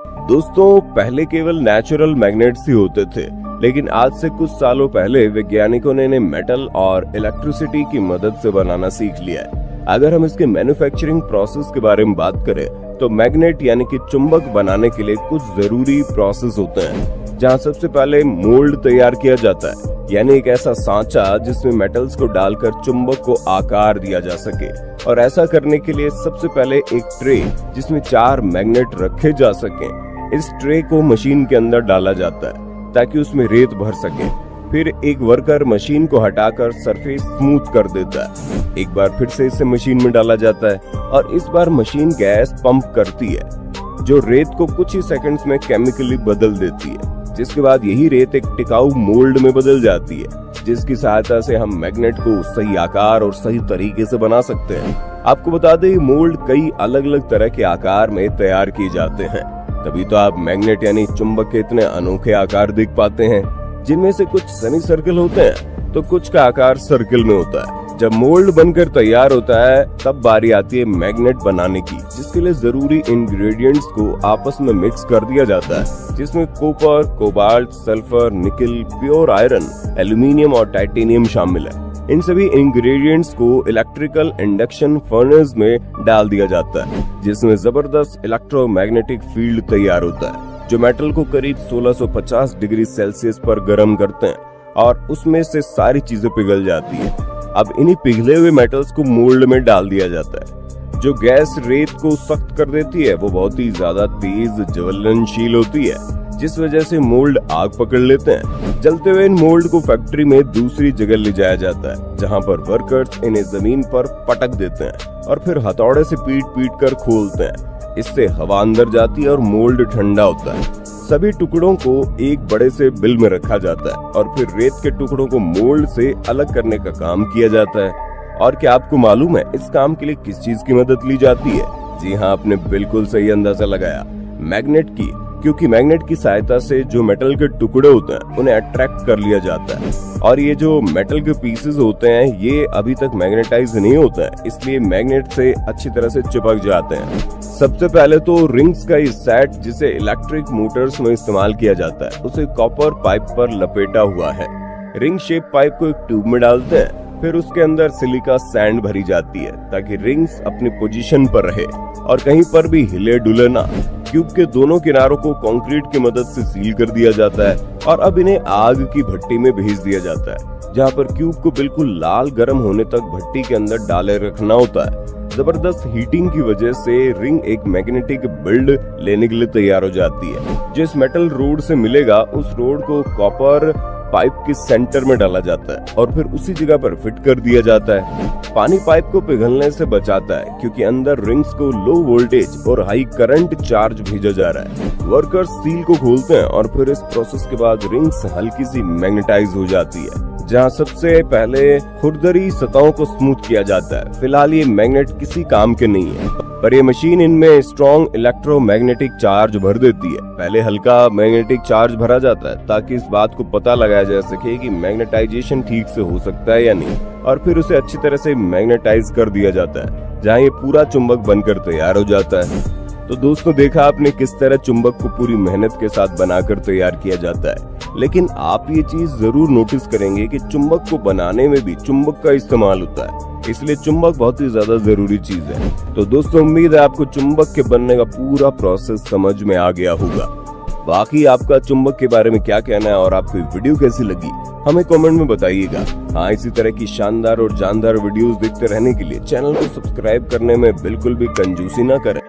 दोस्तों, पहले केवल नेचुरल मैग्नेट्स ही होते थे, लेकिन आज से कुछ सालों पहले वैज्ञानिकों ने इन्हें मेटल और इलेक्ट्रिसिटी की मदद से बनाना सीख लिया है। अगर हम इसके मैन्युफैक्चरिंग प्रोसेस के बारे में बात करें तो मैग्नेट यानी कि चुंबक बनाने के लिए कुछ जरूरी प्रोसेस होते हैं, जहां सबसे पहले मोल्ड तैयार किया जाता है, यानी एक ऐसा सांचा जिसमें मेटल्स को डालकर चुंबक को आकार दिया जा सके। और ऐसा करने के लिए सबसे पहले एक ट्रे जिसमें 4 मैग्नेट रखे जा सकें, इस ट्रे को मशीन के अंदर डाला जाता है ताकि उसमें रेत भर सके। फिर एक वर्कर मशीन को हटाकर सरफेस स्मूथ कर देता है। एक बार फिर से इसे मशीन में डाला जाता है और इस बार मशीन गैस पंप करती है जो रेत को कुछ ही सेकंड्स में केमिकली बदल देती है, जिसके बाद यही रेत एक टिकाऊ मोल्ड में बदल जाती है, जिसकी सहायता से हम मैग्नेट को सही आकार और सही तरीके से बना सकते हैं। आपको बता दें, मोल्ड कई अलग अलग तरह के आकार में तैयार किए जाते हैं, तभी तो आप मैग्नेट यानी चुंबक के इतने अनोखे आकार देख पाते हैं, जिनमें से कुछ सेमी सर्कल होते हैं तो कुछ का आकार सर्कल में होता है। जब मोल्ड बनकर तैयार होता है तब बारी आती है मैग्नेट बनाने की, जिसके लिए जरूरी इंग्रेडिएंट्स को आपस में मिक्स कर दिया जाता है, जिसमें कॉपर, कोबाल्ट, सल्फर, निकल, प्योर आयरन, एल्यूमिनियम और टाइटेनियम शामिल है। इन सभी इंग्रेडिएंट्स को इलेक्ट्रिकल इंडक्शन फर्नेस में डाल दिया जाता है, जिसमें जबरदस्त इलेक्ट्रोमैग्नेटिक फील्ड तैयार होता है जो मेटल को करीब 1650 डिग्री सेल्सियस पर गर्म करते हैं और उसमें से सारी चीजें पिघल जाती है। अब इन्हीं पिघले हुए मेटल्स को मोल्ड में डाल दिया जाता है। जो गैस रेत को सख्त कर देती है वो बहुत ही ज्यादा तेज ज्वलनशील होती है, जिस वजह से मोल्ड आग पकड़ लेते हैं। जलते हुए इन मोल्ड को फैक्ट्री में दूसरी जगह ले जाया जाता है, जहां पर वर्कर्स इन्हें जमीन पर पटक देते हैं और फिर हथौड़े से पीट कर खोलते हैं। इससे हवा अंदर जाती है और मोल्ड ठंडा होता है। सभी टुकड़ों को एक बड़े से बिल में रखा जाता है और फिर रेत के टुकड़ों को मोल्ड से अलग करने का काम किया जाता है। और क्या आपको मालूम है इस काम के लिए किस चीज की मदद ली जाती है? जी हाँ, आपने बिल्कुल सही अंदाजा लगाया, मैग्नेट की। क्योंकि मैग्नेट की सहायता से जो मेटल के टुकड़े होते हैं उन्हें अट्रैक्ट कर लिया जाता है और ये जो मेटल के पीसेस होते हैं ये अभी तक मैग्नेटाइज नहीं होता है, इसलिए मैग्नेट से अच्छी तरह से चिपक जाते हैं। सबसे पहले तो रिंग्स का इस सेट जिसे इलेक्ट्रिक मोटर्स में इस्तेमाल किया जाता है उसे कॉपर पाइप पर लपेटा हुआ है। रिंग शेप पाइप को एक ट्यूब में डालते हैं, फिर उसके अंदर सिलिका सैंड भरी जाती है ताकि रिंग्स अपनी पोजीशन पर रहे और कहीं पर भी हिले डुले ना। ट्यूब के दोनों किनारों को कंक्रीट की मदद से सील कर दिया जाता है और अब इन्हें आग की भट्टी में भेज दिया जाता है, जहां पर क्यूब को बिल्कुल लाल गर्म होने तक भट्टी के अंदर डाले रखना होता है। जबरदस्त हीटिंग की वजह से रिंग एक मैग्नेटिक बिल्ड लेने के लिए तैयार हो जाती है। जो इस मेटल रोड से मिलेगा उस रोड को कॉपर पाइप के सेंटर में डाला जाता है और फिर उसी जगह पर फिट कर दिया जाता है। पानी पाइप को पिघलने से बचाता है क्योंकि अंदर रिंग्स को लो वोल्टेज और हाई करंट चार्ज भेजा जा रहा है। वर्कर्स सील को खोलते हैं और फिर इस प्रोसेस के बाद रिंग्स हल्की सी मैग्नेटाइज हो जाती है, जहां सबसे पहले खुरदरी सतहों को स्मूथ किया जाता है। फिलहाल ये मैग्नेट किसी काम के नहीं है, पर ये मशीन इनमें स्ट्रॉन्ग इलेक्ट्रोमैग्नेटिक चार्ज भर देती है। पहले हल्का मैग्नेटिक चार्ज भरा जाता है ताकि इस बात को पता लगाया जा सके कि मैग्नेटाइजेशन ठीक से हो सकता है या नहीं, और फिर उसे अच्छी तरह से मैग्नेटाइज कर दिया जाता है, जहां ये पूरा चुंबक बनकर तैयार हो जाता है। तो दोस्तों, देखा आपने किस तरह चुंबक को पूरी मेहनत के साथ बनाकर तैयार किया जाता है। लेकिन आप ये चीज जरूर नोटिस करेंगे कि चुंबक को बनाने में भी चुंबक का इस्तेमाल होता है, इसलिए चुंबक बहुत ही ज्यादा जरूरी चीज है। तो दोस्तों, उम्मीद है आपको चुंबक के बनने का पूरा प्रोसेस समझ में आ गया होगा। बाकी आपका चुंबक के बारे में क्या कहना है और आपको वीडियो कैसी लगी हमें कमेंट में बताइएगा। हाँ, इसी तरह की शानदार और जानदार वीडियोस देखते रहने के लिए चैनल को सब्सक्राइब करने में बिल्कुल भी कंजूसी ना करें।